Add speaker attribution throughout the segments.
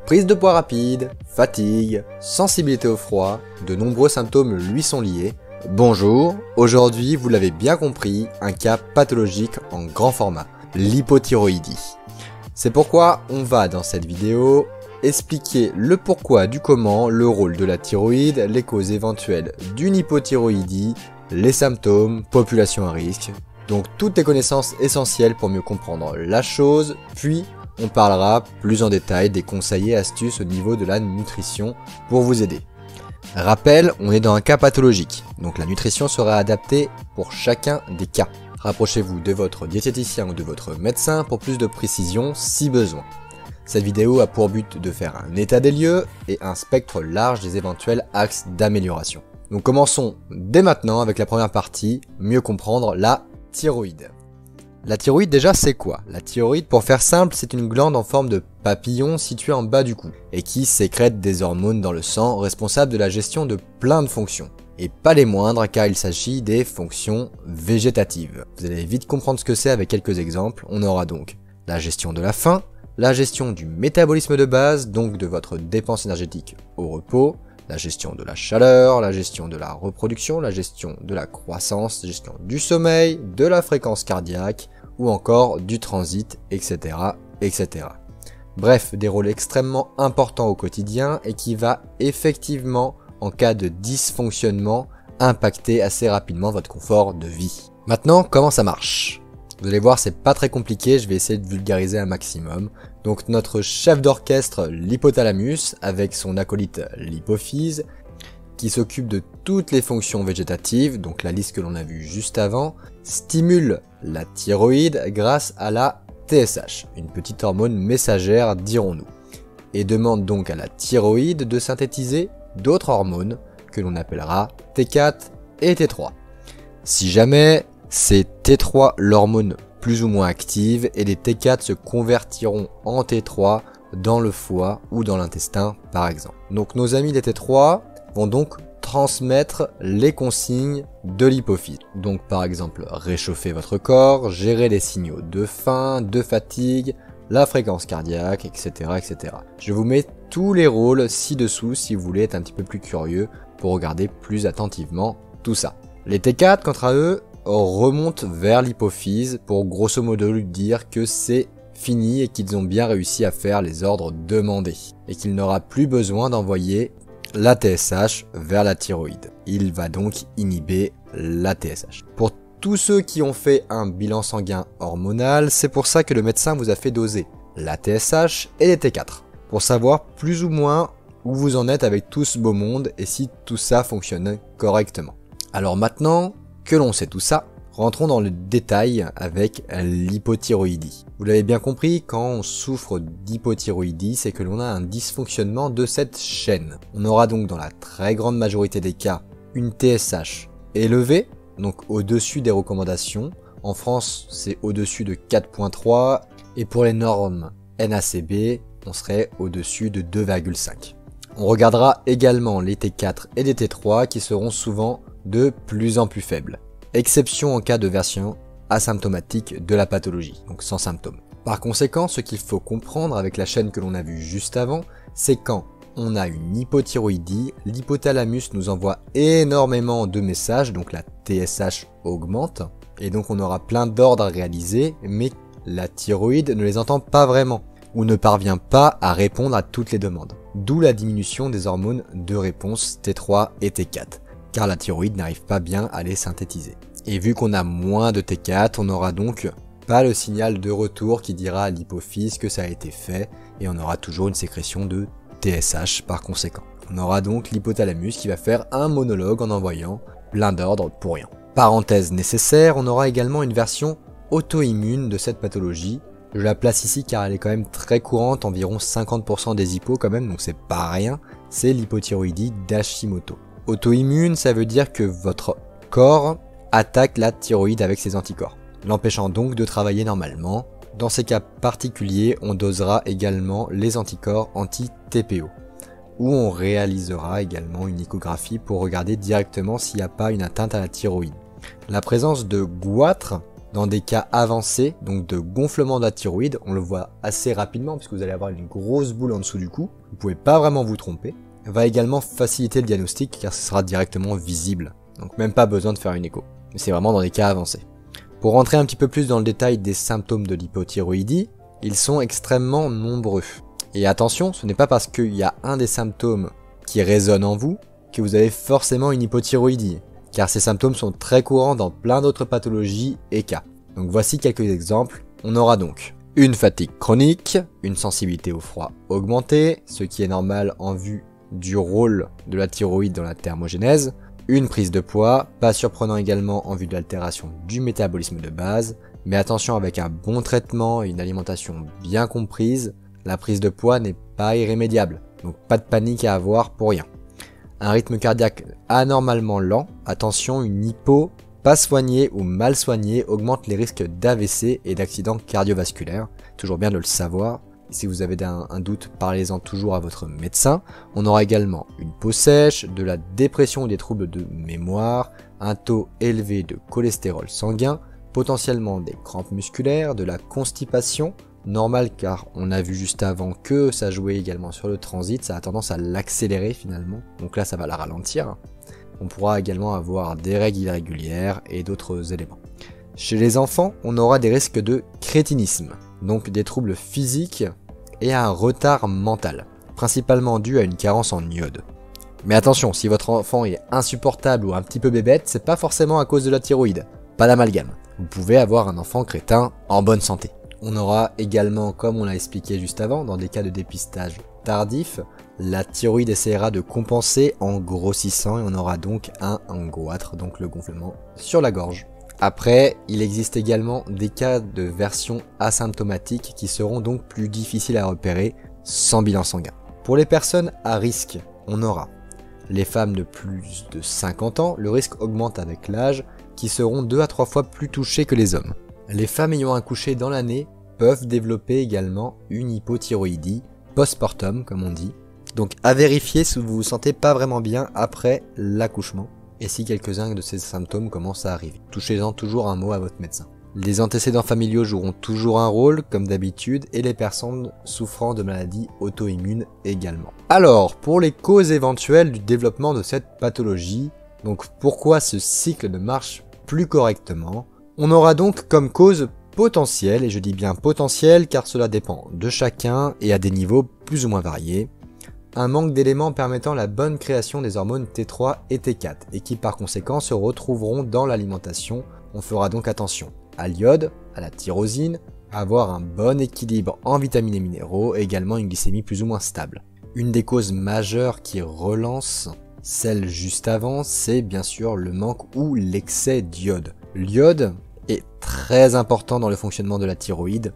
Speaker 1: Prise de poids rapide, fatigue, sensibilité au froid, de nombreux symptômes lui sont liés. Bonjour, aujourd'hui vous l'avez bien compris, un cas pathologique en grand format, l'hypothyroïdie. C'est pourquoi on va dans cette vidéo expliquer le pourquoi du comment, le rôle de la thyroïde, les causes éventuelles d'une hypothyroïdie, les symptômes, population à risque. Donc toutes les connaissances essentielles pour mieux comprendre la chose, puis on parlera plus en détail des conseils et astuces au niveau de la nutrition pour vous aider. Rappel, on est dans un cas pathologique, donc la nutrition sera adaptée pour chacun des cas. Rapprochez-vous de votre diététicien ou de votre médecin pour plus de précision si besoin. Cette vidéo a pour but de faire un état des lieux et un spectre large des éventuels axes d'amélioration. Donc commençons dès maintenant avec la première partie, mieux comprendre la thyroïde. La thyroïde déjà c'est quoi? La thyroïde, pour faire simple, c'est une glande en forme de papillon située en bas du cou et qui sécrète des hormones dans le sang responsables de la gestion de plein de fonctions. Et pas les moindres car il s'agit des fonctions végétatives. Vous allez vite comprendre ce que c'est avec quelques exemples. On aura donc la gestion de la faim, la gestion du métabolisme de base, donc de votre dépense énergétique au repos, la gestion de la chaleur, la gestion de la reproduction, la gestion de la croissance, la gestion du sommeil, de la fréquence cardiaque, ou encore du transit, etc., etc. Bref, des rôles extrêmement importants au quotidien et qui va effectivement, en cas de dysfonctionnement, impacter assez rapidement votre confort de vie. Maintenant, comment ça marche? Vous allez voir, c'est pas très compliqué, je vais essayer de vulgariser un maximum. Donc notre chef d'orchestre, l'hypothalamus, avec son acolyte l'hypophyse, qui s'occupe de toutes les fonctions végétatives, donc la liste que l'on a vue juste avant, stimule la thyroïde grâce à la TSH, une petite hormone messagère dirons-nous, et demande donc à la thyroïde de synthétiser d'autres hormones que l'on appellera T4 et T3. Si jamais c'est T3 l'hormone plus ou moins active et les T4 se convertiront en T3 dans le foie ou dans l'intestin par exemple. Donc nos amis les T3 vont donc transmettre les consignes de l'hypophyse. Donc par exemple, réchauffer votre corps, gérer les signaux de faim, de fatigue, la fréquence cardiaque, etc., etc. Je vous mets tous les rôles ci-dessous si vous voulez être un petit peu plus curieux pour regarder plus attentivement tout ça. Les T4, quant à eux, remontent vers l'hypophyse pour grosso modo lui dire que c'est fini et qu'ils ont bien réussi à faire les ordres demandés et qu'il n'aura plus besoin d'envoyer la TSH vers la thyroïde. Il va donc inhiber la TSH. Pour tous ceux qui ont fait un bilan sanguin hormonal, c'est pour ça que le médecin vous a fait doser la TSH et les T4, pour savoir plus ou moins où vous en êtes avec tout ce beau monde et si tout ça fonctionne correctement. Alors maintenant que l'on sait tout ça, rentrons dans le détail avec l'hypothyroïdie. Vous l'avez bien compris, quand on souffre d'hypothyroïdie, c'est que l'on a un dysfonctionnement de cette chaîne. On aura donc dans la très grande majorité des cas une TSH élevée, donc au-dessus des recommandations. En France, c'est au-dessus de 4.3 et pour les normes NACB, on serait au-dessus de 2,5. On regardera également les T4 et les T3 qui seront souvent de plus en plus faibles. Exception en cas de version asymptomatique de la pathologie, donc sans symptômes. Par conséquent, ce qu'il faut comprendre avec la chaîne que l'on a vue juste avant, c'est quand on a une hypothyroïdie, l'hypothalamus nous envoie énormément de messages, donc la TSH augmente, et donc on aura plein d'ordres à réaliser, mais la thyroïde ne les entend pas vraiment, ou ne parvient pas à répondre à toutes les demandes. D'où la diminution des hormones de réponse T3 et T4. Car la thyroïde n'arrive pas bien à les synthétiser. Et vu qu'on a moins de T4, on n'aura donc pas le signal de retour qui dira à l'hypophyse que ça a été fait, et on aura toujours une sécrétion de TSH par conséquent. On aura donc l'hypothalamus qui va faire un monologue en envoyant plein d'ordres pour rien. Parenthèse nécessaire, on aura également une version auto-immune de cette pathologie. Je la place ici car elle est quand même très courante, environ 50% des hypos quand même, donc c'est pas rien. C'est l'hypothyroïdie d'Hashimoto. Auto-immune, ça veut dire que votre corps attaque la thyroïde avec ses anticorps, l'empêchant donc de travailler normalement. Dans ces cas particuliers, on dosera également les anticorps anti-TPO, où on réalisera également une échographie pour regarder directement s'il n'y a pas une atteinte à la thyroïde. La présence de goitre Dans des cas avancés, donc de gonflement de la thyroïde, on le voit assez rapidement puisque vous allez avoir une grosse boule en dessous du cou, vous pouvez pas vraiment vous tromper, va également faciliter le diagnostic car ce sera directement visible. Donc même pas besoin de faire une écho. Mais c'est vraiment dans des cas avancés. Pour rentrer un petit peu plus dans le détail des symptômes de l'hypothyroïdie, ils sont extrêmement nombreux. Et attention, ce n'est pas parce qu'il y a un des symptômes qui résonne en vous que vous avez forcément une hypothyroïdie, car ces symptômes sont très courants dans plein d'autres pathologies et cas. Donc voici quelques exemples. On aura donc une fatigue chronique, une sensibilité au froid augmentée, ce qui est normal en vue du rôle de la thyroïde dans la thermogénèse, une prise de poids, pas surprenant également en vue de l'altération du métabolisme de base, mais attention, avec un bon traitement et une alimentation bien comprise, la prise de poids n'est pas irrémédiable, donc pas de panique à avoir pour rien. Un rythme cardiaque anormalement lent, attention, une hypo pas soignée ou mal soignée augmente les risques d'AVC et d'accidents cardiovasculaires, toujours bien de le savoir. Si vous avez un doute, parlez-en toujours à votre médecin. On aura également une peau sèche, de la dépression ou des troubles de mémoire, un taux élevé de cholestérol sanguin, potentiellement des crampes musculaires, de la constipation, normal car on a vu juste avant que ça jouait également sur le transit, ça a tendance à l'accélérer finalement, donc là ça va la ralentir. On pourra également avoir des règles irrégulières et d'autres éléments. Chez les enfants, on aura des risques de crétinisme, donc des troubles physiques et un retard mental, principalement dû à une carence en iode. Mais attention, si votre enfant est insupportable ou un petit peu bébête, c'est pas forcément à cause de la thyroïde, pas d'amalgame. Vous pouvez avoir un enfant crétin en bonne santé. On aura également, comme on l'a expliqué juste avant, dans des cas de dépistage tardif, la thyroïde essaiera de compenser en grossissant et on aura donc un goitre, donc le gonflement sur la gorge. Après, il existe également des cas de versions asymptomatiques qui seront donc plus difficiles à repérer sans bilan sanguin. Pour les personnes à risque, on aura les femmes de plus de 50 ans, le risque augmente avec l'âge, qui seront 2 à 3 fois plus touchées que les hommes. Les femmes ayant accouché dans l'année peuvent développer également une hypothyroïdie post-mortem, comme on dit. Donc à vérifier si vous vous sentez pas vraiment bien après l'accouchement. Et si quelques-uns de ces symptômes commencent à arriver. Touchez-en toujours un mot à votre médecin. Les antécédents familiaux joueront toujours un rôle, comme d'habitude, et les personnes souffrant de maladies auto-immunes également. Alors, pour les causes éventuelles du développement de cette pathologie, donc pourquoi ce cycle ne marche plus correctement, on aura donc comme cause potentielle, et je dis bien potentielle car cela dépend de chacun et à des niveaux plus ou moins variés, un manque d'éléments permettant la bonne création des hormones T3 et T4 et qui par conséquent se retrouveront dans l'alimentation. On fera donc attention à l'iode, à la tyrosine, à avoir un bon équilibre en vitamines et minéraux et également une glycémie plus ou moins stable. Une des causes majeures qui relance celle juste avant, c'est bien sûr le manque ou l'excès d'iode. L'iode est très important dans le fonctionnement de la thyroïde.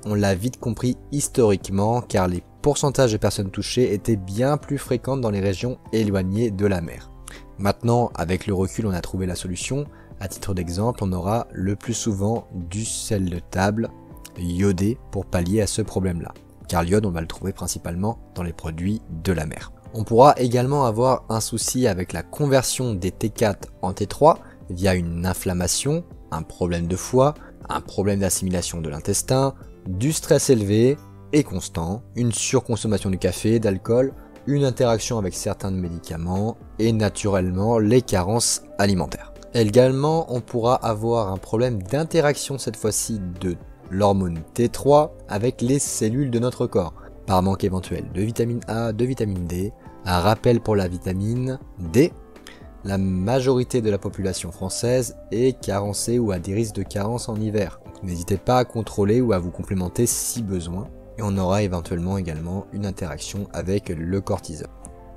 Speaker 1: On l'a vite compris historiquement car les pourcentages de personnes touchées étaient bien plus fréquentes dans les régions éloignées de la mer. Maintenant, avec le recul, on a trouvé la solution. À titre d'exemple, on aura le plus souvent du sel de table iodé pour pallier à ce problème-là. Car l'iode, on va le trouver principalement dans les produits de la mer. On pourra également avoir un souci avec la conversion des T4 en T3 via une inflammation, un problème de foie, un problème d'assimilation de l'intestin, du stress élevé et constant, une surconsommation de café, d'alcool, une interaction avec certains médicaments et naturellement les carences alimentaires. Également, on pourra avoir un problème d'interaction cette fois-ci de l'hormone T3 avec les cellules de notre corps, par manque éventuel de vitamine A, de vitamine D, un rappel pour la vitamine D. La majorité de la population française est carencée ou a des risques de carence en hiver. N'hésitez pas à contrôler ou à vous complémenter si besoin. Et on aura éventuellement également une interaction avec le cortisol.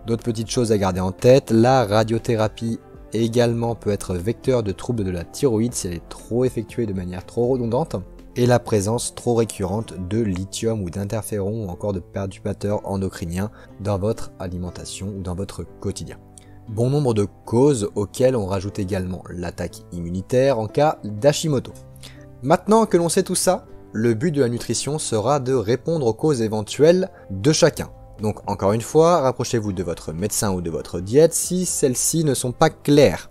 Speaker 1: D'autres petites choses à garder en tête, la radiothérapie également peut être vecteur de troubles de la thyroïde si elle est trop effectuée de manière trop redondante, et la présence trop récurrente de lithium ou d'interférons ou encore de perturbateurs endocriniens dans votre alimentation ou dans votre quotidien. Bon nombre de causes auxquelles on rajoute également l'attaque immunitaire en cas d'Hashimoto. Maintenant que l'on sait tout ça, le but de la nutrition sera de répondre aux causes éventuelles de chacun. Donc encore une fois, rapprochez-vous de votre médecin ou de votre diète si celles-ci ne sont pas claires.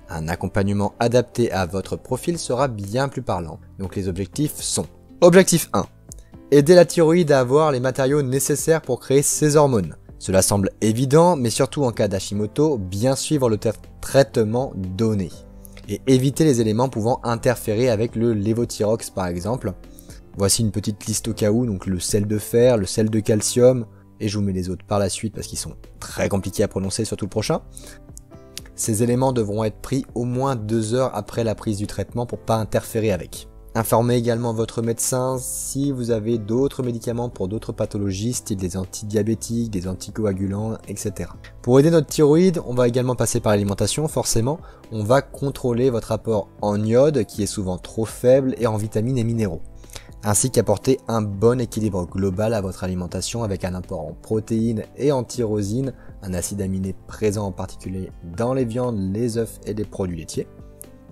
Speaker 1: Un accompagnement adapté à votre profil sera bien plus parlant. Donc les objectifs sont: objectif 1. Aider la thyroïde à avoir les matériaux nécessaires pour créer ses hormones. Cela semble évident, mais surtout en cas d'Hashimoto, bien suivre le traitement donné. Et éviter les éléments pouvant interférer avec le lévothyrox par exemple. Voici une petite liste au cas où, donc le sel de fer, le sel de calcium, et je vous mets les autres par la suite parce qu'ils sont très compliqués à prononcer, surtout le prochain. Ces éléments devront être pris au moins 2 heures après la prise du traitement pour pas interférer avec. Informez également votre médecin si vous avez d'autres médicaments pour d'autres pathologies, style des antidiabétiques, des anticoagulants, etc. Pour aider notre thyroïde, on va également passer par l'alimentation, forcément. On va contrôler votre apport en iode, qui est souvent trop faible, et en vitamines et minéraux. Ainsi qu'apporter un bon équilibre global à votre alimentation avec un apport en protéines et en tyrosine, un acide aminé présent en particulier dans les viandes, les œufs et les produits laitiers.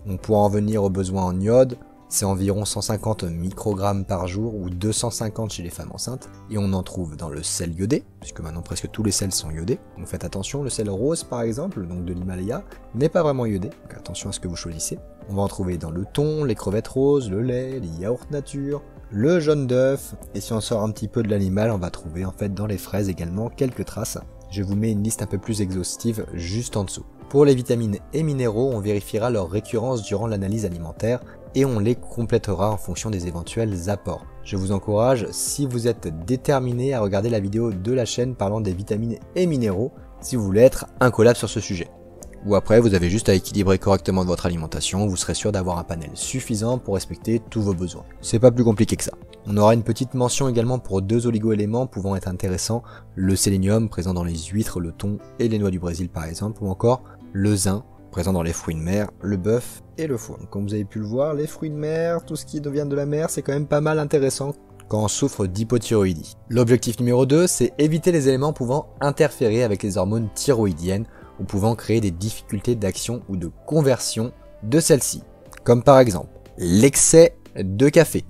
Speaker 1: On pourra en venir aux besoins en iode. C'est environ 150 microgrammes par jour ou 250 chez les femmes enceintes. Et on en trouve dans le sel iodé, puisque maintenant presque tous les sels sont iodés. Donc faites attention, le sel rose par exemple, donc de l'Himalaya, n'est pas vraiment iodé. Donc attention à ce que vous choisissez. On va en trouver dans le thon, les crevettes roses, le lait, les yaourts nature, le jaune d'œuf. Et si on sort un petit peu de l'animal, on va trouver en fait dans les fraises également quelques traces. Je vous mets une liste un peu plus exhaustive juste en dessous. Pour les vitamines et minéraux, on vérifiera leur récurrence durant l'analyse alimentaire et on les complétera en fonction des éventuels apports. Je vous encourage, si vous êtes déterminé, à regarder la vidéo de la chaîne parlant des vitamines et minéraux si vous voulez être incollable sur ce sujet. Ou après, vous avez juste à équilibrer correctement votre alimentation, vous serez sûr d'avoir un panel suffisant pour respecter tous vos besoins. C'est pas plus compliqué que ça. On aura une petite mention également pour 2 oligo-éléments pouvant être intéressants, le sélénium présent dans les huîtres, le thon et les noix du Brésil par exemple, ou encore le zinc présent dans les fruits de mer, le bœuf et le foie. Donc, comme vous avez pu le voir, les fruits de mer, tout ce qui vient de la mer, c'est quand même pas mal intéressant quand on souffre d'hypothyroïdie. L'objectif numéro 2, c'est éviter les éléments pouvant interférer avec les hormones thyroïdiennes ou pouvant créer des difficultés d'action ou de conversion de celles-ci. Comme par exemple, l'excès de café,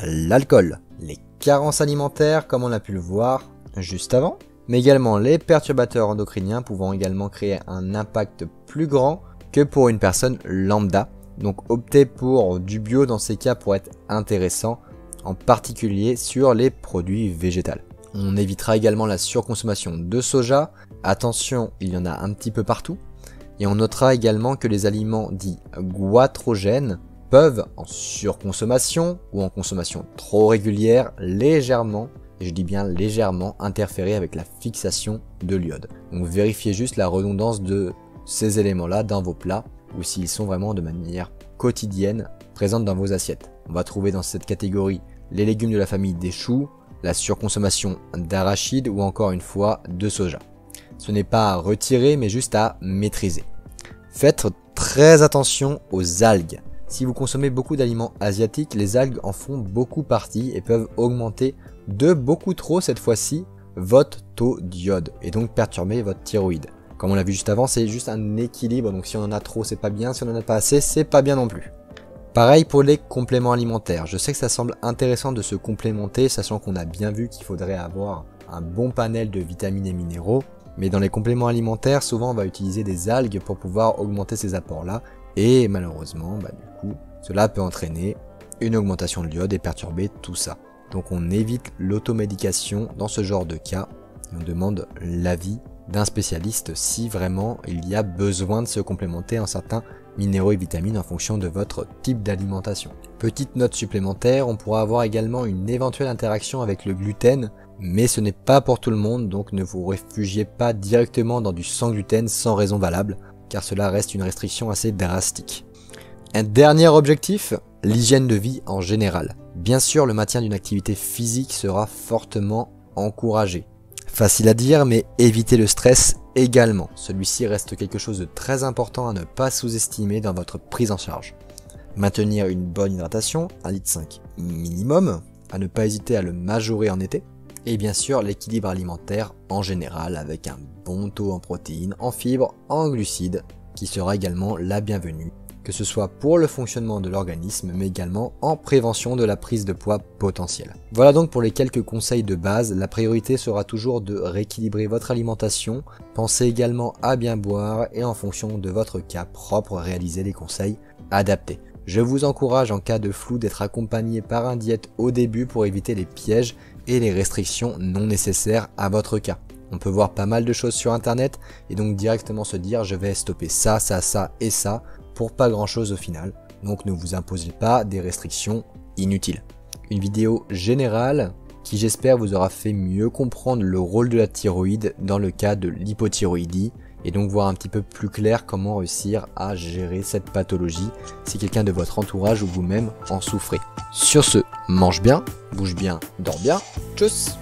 Speaker 1: l'alcool, les carences alimentaires comme on a pu le voir juste avant, mais également les perturbateurs endocriniens pouvant également créer un impact plus grand que pour une personne lambda. Donc optez pour du bio dans ces cas pour être intéressant, en particulier sur les produits végétaux. On évitera également la surconsommation de soja. Attention, il y en a un petit peu partout. Et on notera également que les aliments dits goitrogènes peuvent, en surconsommation ou en consommation trop régulière, légèrement, et je dis bien légèrement, interférer avec la fixation de l'iode. Donc vérifiez juste la redondance de ces éléments-là dans vos plats, ou s'ils sont vraiment de manière quotidienne présentes dans vos assiettes. On va trouver dans cette catégorie les légumes de la famille des choux, la surconsommation d'arachides ou encore une fois de soja. Ce n'est pas à retirer mais juste à maîtriser. Faites très attention aux algues. Si vous consommez beaucoup d'aliments asiatiques, les algues en font beaucoup partie et peuvent augmenter de beaucoup trop cette fois-ci votre taux d'iode et donc perturber votre thyroïde. Comme on l'a vu juste avant, c'est juste un équilibre, donc si on en a trop c'est pas bien, si on en a pas assez c'est pas bien non plus. Pareil pour les compléments alimentaires. Je sais que ça semble intéressant de se complémenter, sachant qu'on a bien vu qu'il faudrait avoir un bon panel de vitamines et minéraux. Mais dans les compléments alimentaires, souvent on va utiliser des algues pour pouvoir augmenter ces apports-là. Et malheureusement, du coup, cela peut entraîner une augmentation de l'iode et perturber tout ça. Donc on évite l'automédication dans ce genre de cas. On demande l'avis d'un spécialiste si vraiment il y a besoin de se complémenter en certains minéraux et vitamines en fonction de votre type d'alimentation. Petite note supplémentaire, on pourra avoir également une éventuelle interaction avec le gluten, mais ce n'est pas pour tout le monde, donc ne vous réfugiez pas directement dans du sans gluten sans raison valable, car cela reste une restriction assez drastique. Un dernier objectif, l'hygiène de vie en général. Bien sûr, le maintien d'une activité physique sera fortement encouragé. Facile à dire, mais évitez le stress également. Celui-ci reste quelque chose de très important à ne pas sous-estimer dans votre prise en charge. Maintenir une bonne hydratation, 1,5 litre minimum, à ne pas hésiter à le majorer en été. Et bien sûr, l'équilibre alimentaire en général avec un bon taux en protéines, en fibres, en glucides, qui sera également la bienvenue, que que ce soit pour le fonctionnement de l'organisme, mais également en prévention de la prise de poids potentielle. Voilà donc pour les quelques conseils de base. La priorité sera toujours de rééquilibrer votre alimentation. Pensez également à bien boire et en fonction de votre cas propre, réaliser les conseils adaptés. Je vous encourage en cas de flou d'être accompagné par un diète au début pour éviter les pièges et les restrictions non nécessaires à votre cas. On peut voir pas mal de choses sur internet et donc directement se dire je vais stopper ça, ça, ça et ça pour pas grand chose au final. Donc ne vous imposez pas des restrictions inutiles. Une vidéo générale qui j'espère vous aura fait mieux comprendre le rôle de la thyroïde dans le cas de l'hypothyroïdie et donc voir un petit peu plus clair comment réussir à gérer cette pathologie si quelqu'un de votre entourage ou vous-même en souffrez. Sur ce, mange bien, bouge bien, dors bien, tchuss!